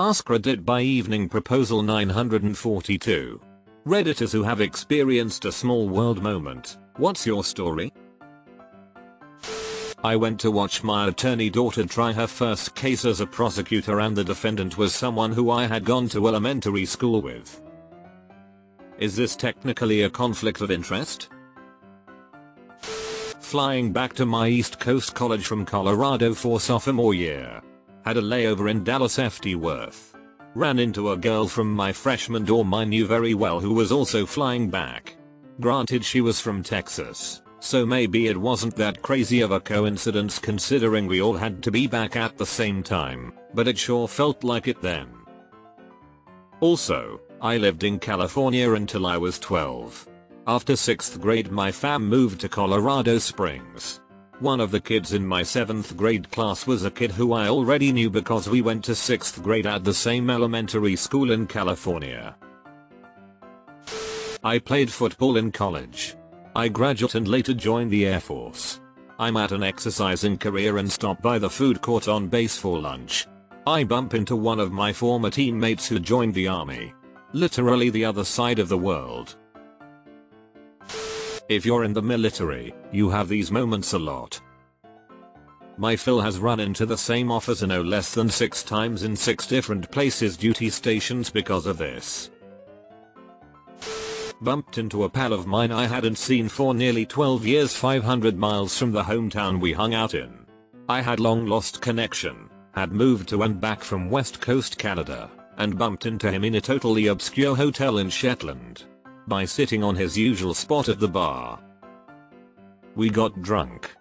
AskReddit by evening proposal 942. Redditors who have experienced a small world moment, what's your story? I went to watch my attorney daughter try her first case as a prosecutor, and the defendant was someone who I had gone to elementary school with. Is this technically a conflict of interest? Flying back to my East Coast college from Colorado for sophomore year. Had a layover in Dallas Ft. Worth. Ran into a girl from my freshman dorm I knew very well who was also flying back. Granted, she was from Texas, so maybe it wasn't that crazy of a coincidence considering we all had to be back at the same time, but it sure felt like it then. Also, I lived in California until I was 12. After 6th grade my fam moved to Colorado Springs. One of the kids in my 7th grade class was a kid who I already knew because we went to 6th grade at the same elementary school in California. I played football in college. I graduated and later joined the Air Force. I'm at an exercising career and stop by the food court on base for lunch. I bump into one of my former teammates who joined the army. Literally the other side of the world. If you're in the military, you have these moments a lot. My Phil has run into the same officer no less than 6 times in 6 different places duty stations because of this. Bumped into a pal of mine I hadn't seen for nearly 12 years 500 miles from the hometown we hung out in. I had long lost connection, had moved to and back from West Coast Canada, and bumped into him in a totally obscure hotel in Shetland. By sitting on his usual spot at the bar. We got drunk.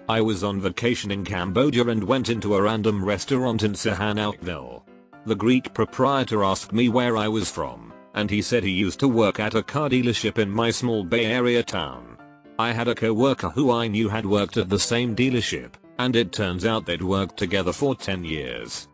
I was on vacation in Cambodia and went into a random restaurant in Sihanoukville. The Greek proprietor asked me where I was from, and he said he used to work at a car dealership in my small Bay Area town. I had a co-worker who I knew had worked at the same dealership, and it turns out they'd worked together for 10 years.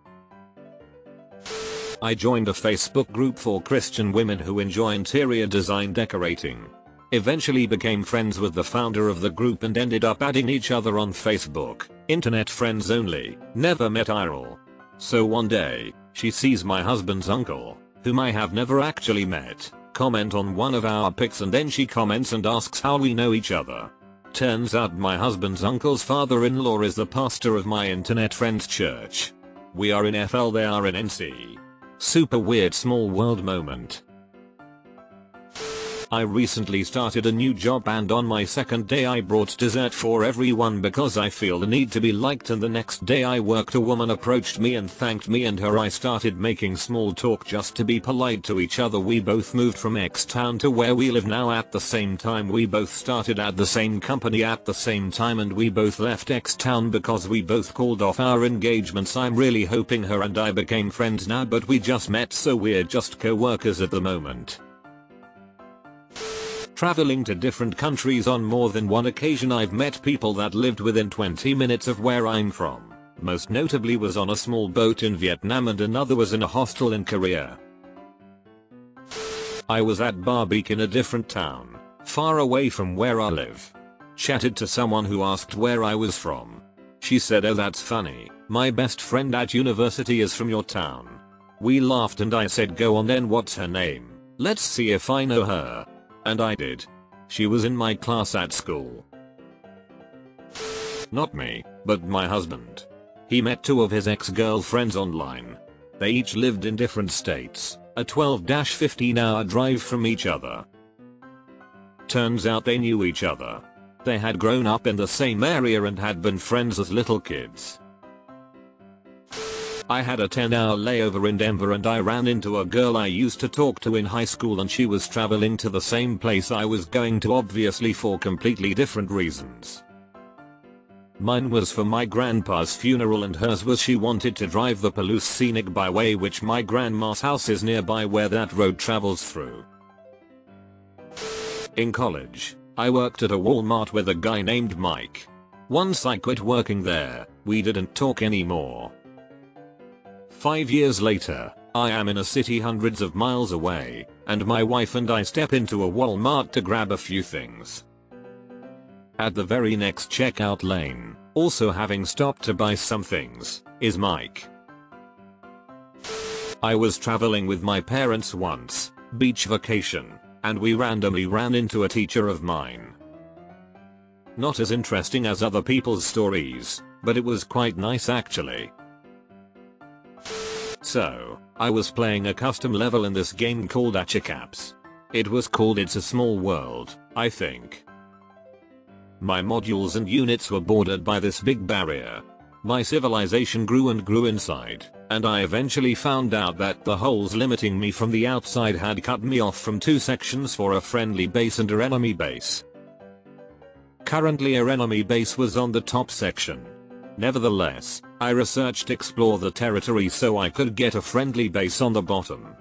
I joined a Facebook group for Christian women who enjoy interior design decorating. Eventually became friends with the founder of the group and ended up adding each other on Facebook. Internet friends only, never met IRL. So one day, she sees my husband's uncle, whom I have never actually met, comment on one of our pics, and then she comments and asks how we know each other. Turns out my husband's uncle's father-in-law is the pastor of my internet friend's church. We are in FL, they are in NC. Super weird small world moment. I recently started a new job and on my second day I brought dessert for everyone because I feel the need to be liked, and the next day I worked, a woman approached me and thanked me and her I started making small talk just to be polite to each other. We both moved from X town to where we live now at the same time. We both started at the same company at the same time, and we both left X town because we both called off our engagements. I'm really hoping her and I became friends now, but we just met, so we're just co-workers at the moment. Traveling to different countries on more than one occasion, I've met people that lived within 20 minutes of where I'm from. Most notably was on a small boat in Vietnam and another was in a hostel in Korea. I was at barbecue in a different town, far away from where I live. Chatted to someone who asked where I was from. She said, "Oh, that's funny, my best friend at university is from your town." We laughed and I said, "Go on then, what's her name? Let's see if I know her." And I did. She was in my class at school. Not me, but my husband. He met 2 of his ex-girlfriends online. They each lived in different states, a 12-15 hour drive from each other. Turns out they knew each other. They had grown up in the same area and had been friends as little kids. I had a 10-hour layover in Denver and I ran into a girl I used to talk to in high school, and she was traveling to the same place I was going to, obviously for completely different reasons. Mine was for my grandpa's funeral and hers was she wanted to drive the Palouse Scenic Byway, which my grandma's house is nearby where that road travels through. In college, I worked at a Walmart with a guy named Mike. Once I quit working there, we didn't talk anymore. 5 years later, I am in a city hundreds of miles away, and my wife and I step into a Walmart to grab a few things. At the very next checkout lane, also having stopped to buy some things, is Mike. I was traveling with my parents once, beach vacation, and we randomly ran into a teacher of mine. Not as interesting as other people's stories, but it was quite nice actually. So, I was playing a custom level in this game called Achicaps. It was called It's a Small World, I think. My modules and units were bordered by this big barrier. My civilization grew and grew inside, and I eventually found out that the holes limiting me from the outside had cut me off from two sections for a friendly base and an enemy base. Currently our enemy base was on the top section. Nevertheless, I researched explore the territory so I could get a friendly base on the bottom.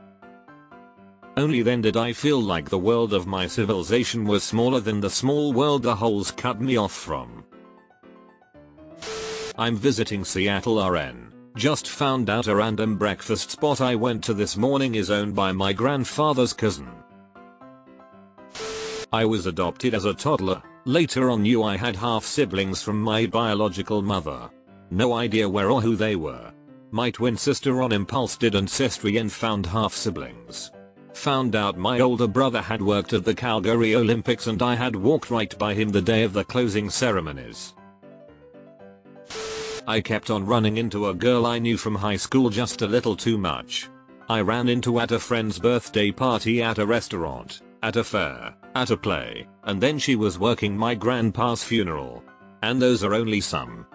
Only then did I feel like the world of my civilization was smaller than the small world the holes cut me off from. I'm visiting Seattle RN. Just found out a random breakfast spot I went to this morning is owned by my grandfather's cousin. I was adopted as a toddler. Later on knew I had half siblings from my biological mother. No idea where or who they were. My twin sister on impulse did ancestry and found half siblings. Found out my older brother had worked at the Calgary Olympics and I had walked right by him the day of the closing ceremonies. I kept on running into a girl I knew from high school just a little too much. I ran into at a friend's birthday party, at a restaurant, at a fair, at a play, and then she was working my grandpa's funeral. And those are only some.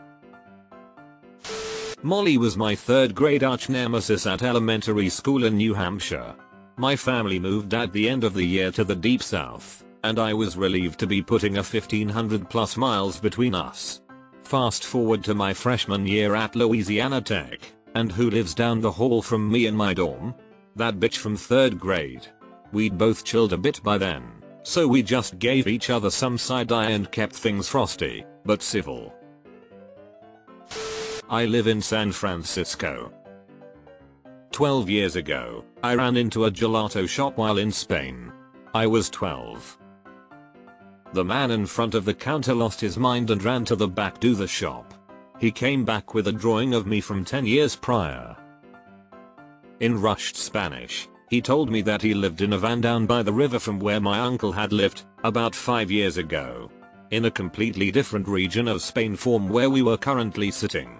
Molly was my third grade arch nemesis at elementary school in New Hampshire. My family moved at the end of the year to the deep south, and I was relieved to be putting a 1500 plus miles between us. Fast forward to my freshman year at Louisiana Tech, and who lives down the hall from me in my dorm? That bitch from third grade. We'd both chilled a bit by then, so we just gave each other some side eye and kept things frosty, but civil. I live in San Francisco. 12 years ago, I ran into a gelato shop while in Spain. I was 12. The man in front of the counter lost his mind and ran to the back to the shop. He came back with a drawing of me from 10 years prior. In rushed Spanish, he told me that he lived in a van down by the river from where my uncle had lived, about 5 years ago. In a completely different region of Spain from where we were currently sitting.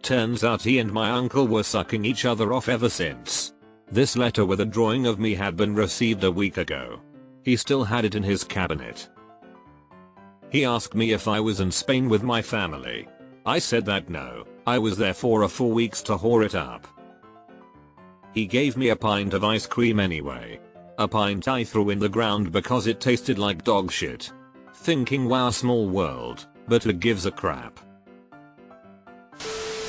Turns out he and my uncle were sucking each other off ever since. This letter with a drawing of me had been received a week ago. He still had it in his cabinet. He asked me if I was in Spain with my family. I said that no, I was there for 4 weeks to whore it up. He gave me a pint of ice cream anyway. A pint I threw in the ground because it tasted like dog shit. Thinking wow, small world, but who gives a crap.